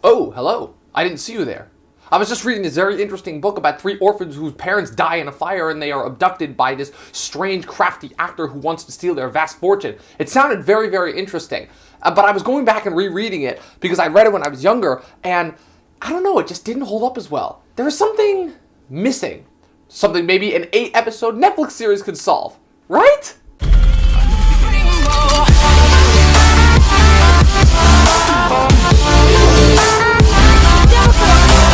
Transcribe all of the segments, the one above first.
Oh, hello. I didn't see you there. I was just reading this very interesting book about three orphans whose parents die in a fire and they are abducted by this strange, crafty actor who wants to steal their vast fortune. It sounded very, very interesting. But I was going back and rereading it because I read it when I was younger, and I don't know, it just didn't hold up as well. There was something missing. Something maybe an 8-episode Netflix series could solve. Right?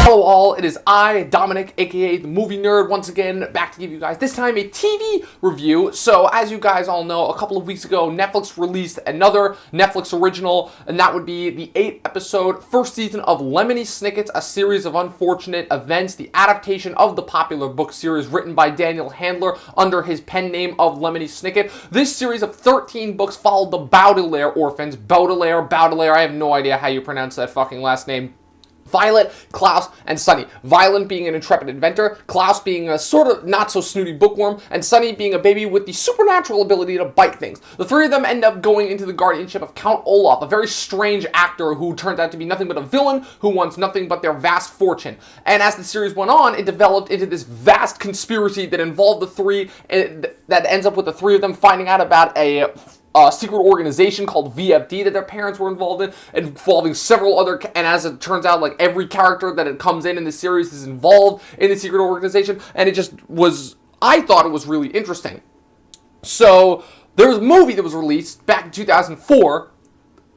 Hello all, it is I, Dominic, aka the Movie Nerd, once again back to give you guys this time a TV review. So as you guys all know, a couple of weeks ago Netflix released another Netflix original, and that would be the 8-episode first season of Lemony Snicket, A Series of Unfortunate Events, the adaptation of the popular book series written by Daniel Handler under his pen name of Lemony Snicket. This series of 13 books followed the Baudelaire orphans. Baudelaire, I have no idea how you pronounce that fucking last name. Violet, Klaus, and Sunny. Violet being an intrepid inventor, Klaus being a sort of not-so-snooty bookworm, and Sunny being a baby with the supernatural ability to bite things. The three of them end up going into the guardianship of Count Olaf, a very strange actor who turns out to be nothing but a villain who wants nothing but their vast fortune. And as the series went on, it developed into this vast conspiracy that involved the three, that ends up with the three of them finding out about a secret organization called VFD that their parents were involved in, involving several other, and as it turns out, like every character that it comes in the series is involved in the secret organization, and it just was, I thought it was really interesting. So, there was a movie that was released back in 2004,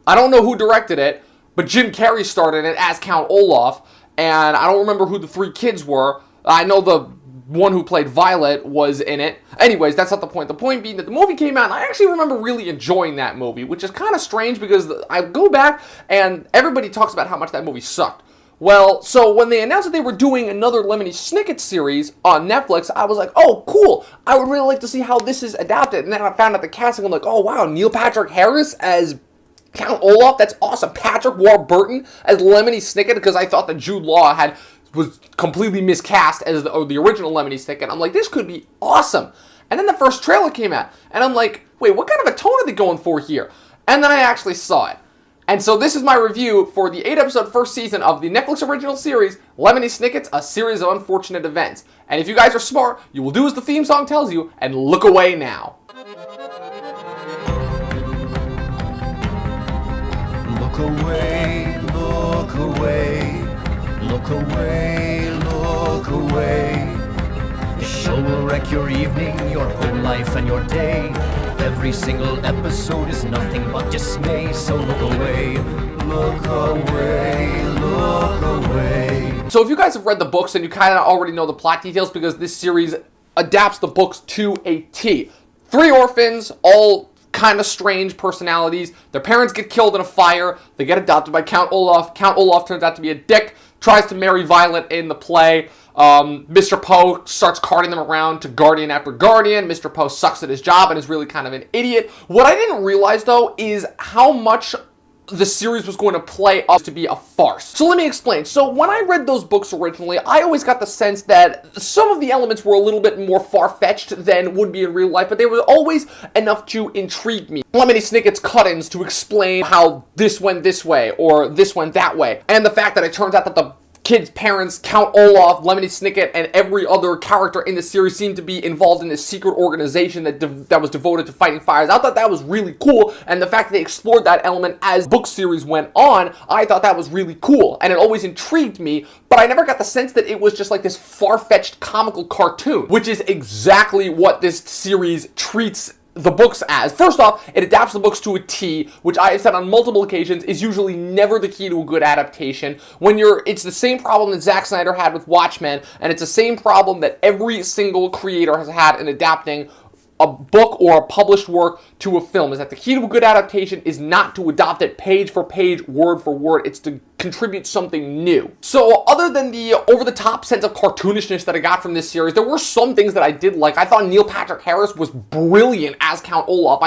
I don't know who directed it, but Jim Carrey starred in it as Count Olaf, and I don't remember who the three kids were. I know the one who played Violet was in it. Anyways, that's not the point. The point being that the movie came out, and I actually remember really enjoying that movie, which is kind of strange because I go back and everybody talks about how much that movie sucked. Well, so when they announced that they were doing another Lemony Snicket series on Netflix, I was like, oh, cool. I would really like to see how this is adapted. And then I found out the casting, I'm like, oh, wow, Neil Patrick Harris as Count Olaf, that's awesome. Patrick Warburton as Lemony Snicket, because I thought that Jude Law was completely miscast as the original Lemony Snicket. I'm like, this could be awesome. And then the first trailer came out, and I'm like, wait, what kind of a tone are they going for here? And then I actually saw it. And so this is my review for the 8-episode first season of the Netflix original series, Lemony Snicket, A Series of Unfortunate Events. And if you guys are smart, you will do as the theme song tells you, and look away now. Look away, look away. Look away, look away. The show will wreck your evening, your whole life and your day. Every single episode is nothing but dismay. So look away, look away, look away. So if you guys have read the books, then you kind of already know the plot details because this series adapts the books to a T. Three orphans, all kind of strange personalities. Their parents get killed in a fire. They get adopted by Count Olaf. Count Olaf turns out to be a dick. Tries to marry Violet in the play. Mr. Poe starts carting them around to guardian after guardian. Mr. Poe sucks at his job and is really kind of an idiot. What I didn't realize, though, is how much the series was going to play up to be a farce. So let me explain. So when I read those books originally, I always got the sense that some of the elements were a little bit more far-fetched than would be in real life, but they were always enough to intrigue me. Lemony Snicket's cut-ins to explain how this went this way or this went that way. And the fact that it turns out that the kids' parents, Count Olaf, Lemony Snicket, and every other character in the series seemed to be involved in this secret organization that was devoted to fighting fires. I thought that was really cool, and the fact that they explored that element as the book series went on, I thought that was really cool, and it always intrigued me, but I never got the sense that it was just like this far-fetched comical cartoon, which is exactly what this series treats the books as. First off, it adapts the books to a T, which I have said on multiple occasions is usually never the key to a good adaptation. It's the same problem that Zack Snyder had with Watchmen, and it's the same problem that every single creator has had in adapting a book or a published work to a film, is that the key to a good adaptation is not to adopt it page for page, word for word. It's to contribute something new. So other than the over-the-top sense of cartoonishness that I got from this series, there were some things that I did like. I thought Neil Patrick Harris was brilliant as Count Olaf.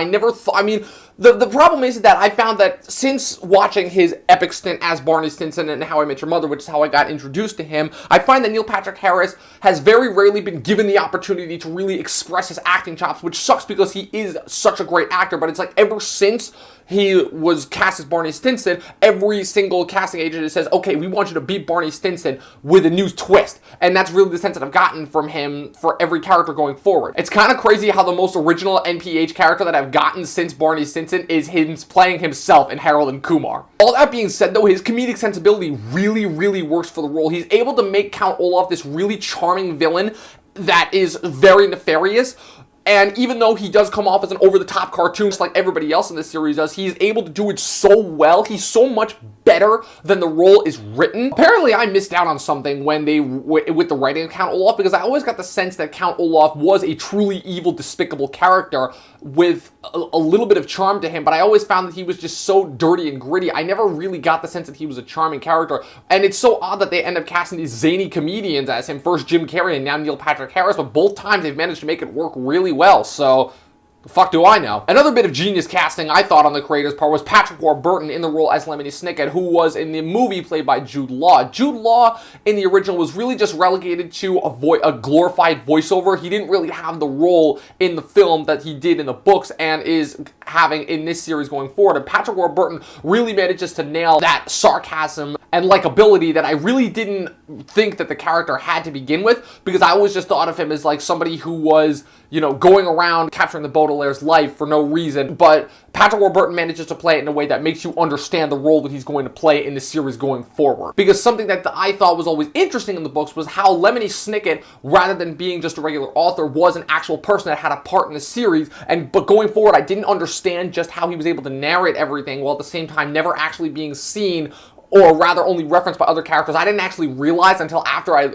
The problem is that I found that since watching his epic stint as Barney Stinson in How I Met Your Mother, which is how I got introduced to him, I find that Neil Patrick Harris has very rarely been given the opportunity to really express his acting chops, which sucks because he is such a great actor, but it's like ever since he was cast as Barney Stinson, every single casting agent says, okay, we want you to be Barney Stinson with a new twist. And that's really the sense that I've gotten from him for every character going forward. It's kind of crazy how the most original NPH character that I've gotten since Barney Stinson is him playing himself in Harold and Kumar. All that being said, though, his comedic sensibility really, really works for the role. He's able to make Count Olaf this really charming villain that is very nefarious. And even though he does come off as an over-the-top cartoon, just like everybody else in this series does, he's able to do it so well. He's so much better than the role is written. Apparently, I missed out on something when with the writing of Count Olaf, because I always got the sense that Count Olaf was a truly evil, despicable character with a little bit of charm to him, but I always found that he was just so dirty and gritty. I never really got the sense that he was a charming character, and it's so odd that they end up casting these zany comedians as him, first Jim Carrey and now Neil Patrick Harris, but both times they've managed to make it work really well, so the fuck do I know? Another bit of genius casting, I thought, on the creator's part was Patrick Warburton in the role as Lemony Snicket, who was in the movie played by Jude Law. Jude Law in the original was really just relegated to a glorified voiceover. He didn't really have the role in the film that he did in the books and is having in this series going forward. And Patrick Warburton really manages to nail that sarcasm and likability that I really didn't think that the character had to begin with, because I always just thought of him as like somebody who was, you know, going around capturing the Baudelaire's life for no reason. But Patrick Warburton manages to play it in a way that makes you understand the role that he's going to play in the series going forward. Because something that I thought was always interesting in the books was how Lemony Snicket, rather than being just a regular author, was an actual person that had a part in the series. But going forward, I didn't understand just how he was able to narrate everything while at the same time never actually being seen, or rather only referenced by other characters. I didn't actually realize until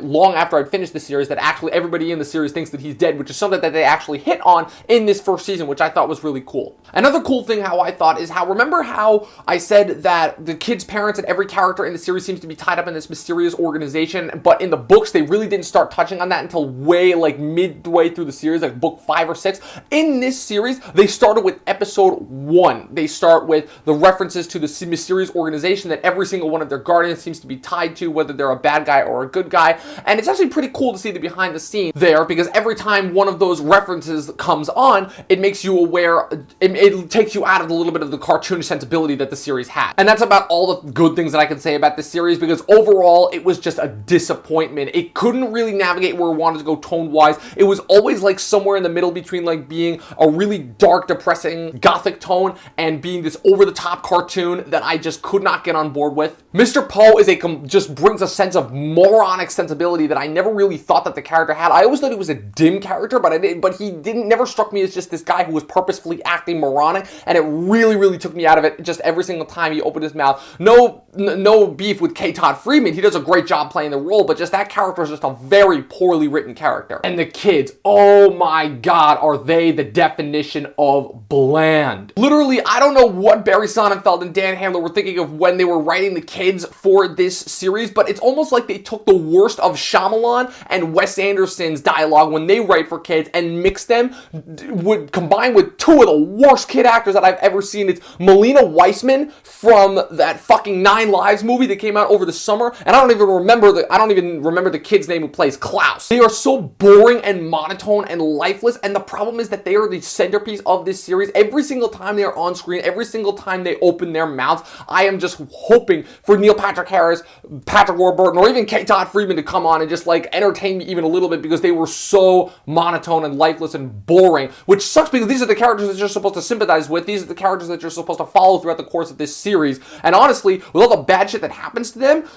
long after I'd finished the series that actually everybody in the series thinks that he's dead, which is something that they actually hit on in this first season, which I thought was really cool. Another cool thing how I thought is remember how I said that the kids' parents and every character in the series seems to be tied up in this mysterious organization, but in the books they really didn't start touching on that until way like midway through the series, like book 5 or 6. In this series, they started with episode 1. They start with the references to the mysterious organization that every single one of their guardians seems to be tied to, whether they're a bad guy or a good guy. And it's actually pretty cool to see the behind the scenes there, because every time one of those references comes on, it makes you aware, it takes you out of a little bit of the cartoonish sensibility that the series had. And that's about all the good things that I can say about this series, because overall it was just a disappointment. It couldn't really navigate where it wanted to go tone-wise. It was always like somewhere in the middle between like being a really dark, depressing, gothic tone and being this over-the-top cartoon that I just could not get on board with. Mr. Poe just brings a sense of moronic sensibility that I never really thought that the character had. I always thought he was a dim character, but he never struck me as just this guy who was purposefully acting moronic, and it really, really took me out of it just every single time he opened his mouth. No beef with K. Todd Freeman. He does a great job playing the role, but just that character is just a very poorly written character. And the kids, oh my god, are they the definition of bland. Literally, I don't know what Barry Sonnenfeld and Dan Handler were thinking of when they were writing the kids for this series, but it's almost like they took the worst of Shyamalan and Wes Anderson's dialogue when they write for kids and mix them, would combine with two of the worst kid actors that I've ever seen. It's Melina Weissman from that fucking 9 Lives movie that came out over the summer, and I don't even remember the kid's name who plays Klaus. They are so boring and monotone and lifeless, and the problem is that they are the centerpiece of this series. Every single time they are on screen, every single time they open their mouths, I am just hoping for Neil Patrick Harris, Patrick Warburton, or even K. Todd Freeman to come on and just like entertain me even a little bit, because they were so monotone and lifeless and boring, which sucks because these are the characters that you're supposed to sympathize with. These are the characters that you're supposed to follow throughout the course of this series. And honestly, with all the bad shit that happens to them,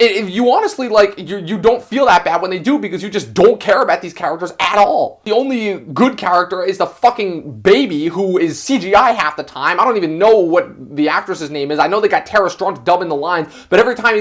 if you honestly, like, you don't feel that bad when they do, because you just don't care about these characters at all. The only good character is the fucking baby, who is CGI half the time. I don't even know what the actress's name is. I know they got Tara Strong to dub in the lines, but every time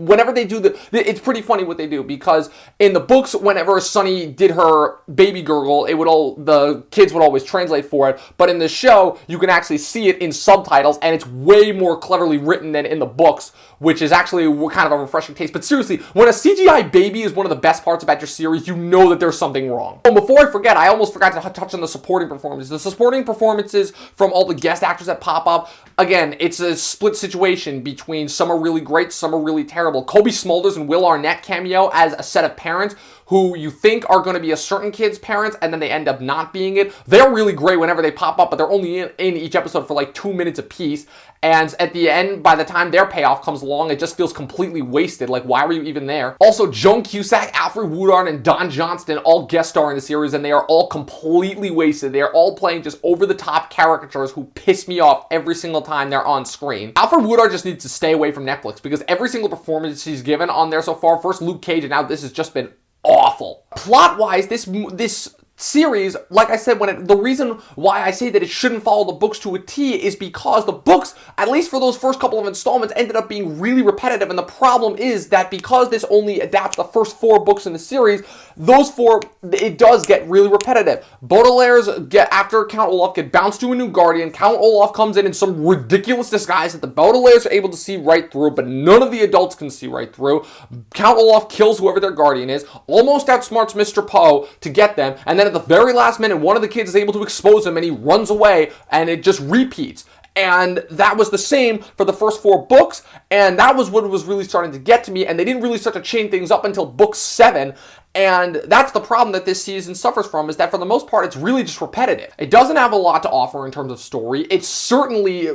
whenever they do it's pretty funny what they do, because in the books, whenever Sunny did her baby gurgle, the kids would always translate for it, but in the show, you can actually see it in subtitles, and it's way more cleverly written than in the books, which is actually kind of a refreshing taste. But seriously, when a CGI baby is one of the best parts about your series, you know that there's something wrong. And before I forget, I almost forgot to touch on the supporting performances. The supporting performances from all the guest actors that pop up, again, it's a split situation between some are really great, some are really terrible. Kobe Smulders and Will Arnett cameo as a set of parents who you think are going to be a certain kid's parents, and then they end up not being it. They're really great whenever they pop up, but they're only in each episode for like 2 minutes apiece. And at the end, by the time their payoff comes along, it just feels completely wasted. Like, why were you even there? Also, Joan Cusack, Alfred Woodard, and Don Johnston all guest star in the series, and they are all completely wasted. They are all playing just over-the-top caricatures who piss me off every single time they're on screen. Alfred Woodard just needs to stay away from Netflix, because every single performance he's given on there so far, first Luke Cage, and now this has just been awful. Plot-wise, this series, like I said, the reason why I say that it shouldn't follow the books to a T is because the books, at least for those first couple of installments, ended up being really repetitive. And the problem is that because this only adapts the first 4 books in the series, those 4, it does get really repetitive. Baudelaire's after Count Olaf get bounced to a new guardian. Count Olaf comes in some ridiculous disguise that the Baudelaires are able to see right through, but none of the adults can see right through. Count Olaf kills whoever their guardian is, almost outsmarts Mr. Poe to get them, and then at the very last minute, one of the kids is able to expose him, and he runs away, and it just repeats. And that was the same for the first 4 books, and that was what was really starting to get to me, and they didn't really start to chain things up until book 7. And that's the problem that this season suffers from, is that for the most part, it's really just repetitive. It doesn't have a lot to offer in terms of story. It's certainly,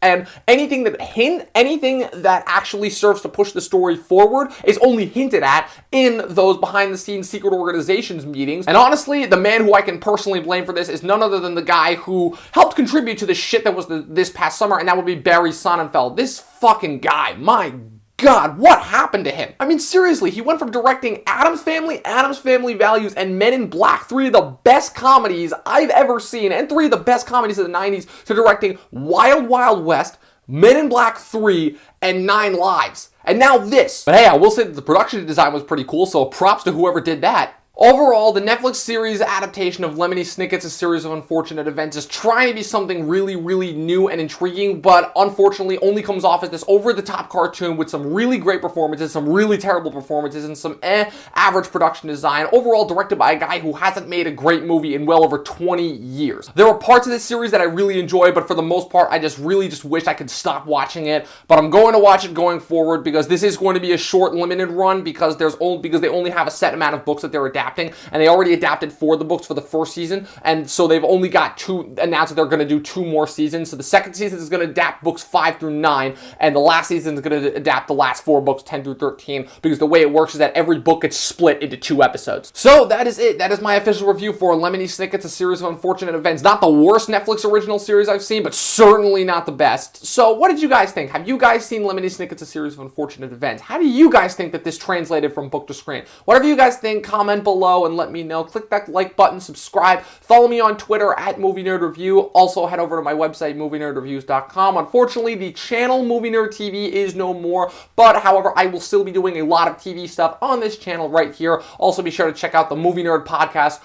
and anything that actually serves to push the story forward is only hinted at in those behind-the-scenes secret organizations meetings. And honestly, the man who I can personally blame for this is none other than the guy who helped contribute to the shit that was this past summer, and that would be Barry Sonnenfeld. This fucking guy, my God, what happened to him? I mean, seriously, he went from directing Addams Family, Addams Family Values, and Men in Black, 3 of the best comedies I've ever seen, and 3 of the best comedies of the 90s, to directing Wild Wild West, Men in Black 3, and 9 Lives. And now this. But hey, I will say that the production design was pretty cool, so props to whoever did that. Overall, the Netflix series adaptation of Lemony Snicket's A Series of Unfortunate Events is trying to be something really, really new and intriguing, but unfortunately only comes off as this over-the-top cartoon with some really great performances, some really terrible performances, and some average production design, overall directed by a guy who hasn't made a great movie in well over 20 years. There are parts of this series that I really enjoy, but for the most part, I just really wish I could stop watching it, but I'm going to watch it going forward, because this is going to be a short, limited run, because they only have a set amount of books that they're adapting, and they already adapted 4 of the books for the first season, and so they've only got announced that they're going to do 2 more seasons. So the second season is going to adapt books 5 through 9, and the last season is going to adapt the last 4 books, 10 through 13, because the way it works is that every book gets split into 2 episodes. So that is it. That is my official review for Lemony Snicket's A Series of Unfortunate Events. Not the worst Netflix original series I've seen, but certainly not the best. So what did you guys think? Have you guys seen Lemony Snicket's A Series of Unfortunate Events? How do you guys think that this translated from book to screen? Whatever you guys think, comment below and let me know. Click that like button, subscribe, follow me on Twitter at Movie Nerd Review. Also head over to my website, movienerdreviews.com. Unfortunately, the channel Movie Nerd TV is no more, but however, I will still be doing a lot of TV stuff on this channel right here. Also be sure to check out the Movie Nerd podcast.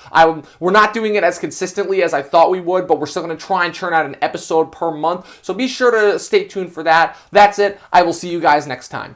We're not doing it as consistently as I thought we would, but we're still going to try and churn out an episode per month, so be sure to stay tuned for that. That's it. I will see you guys next time.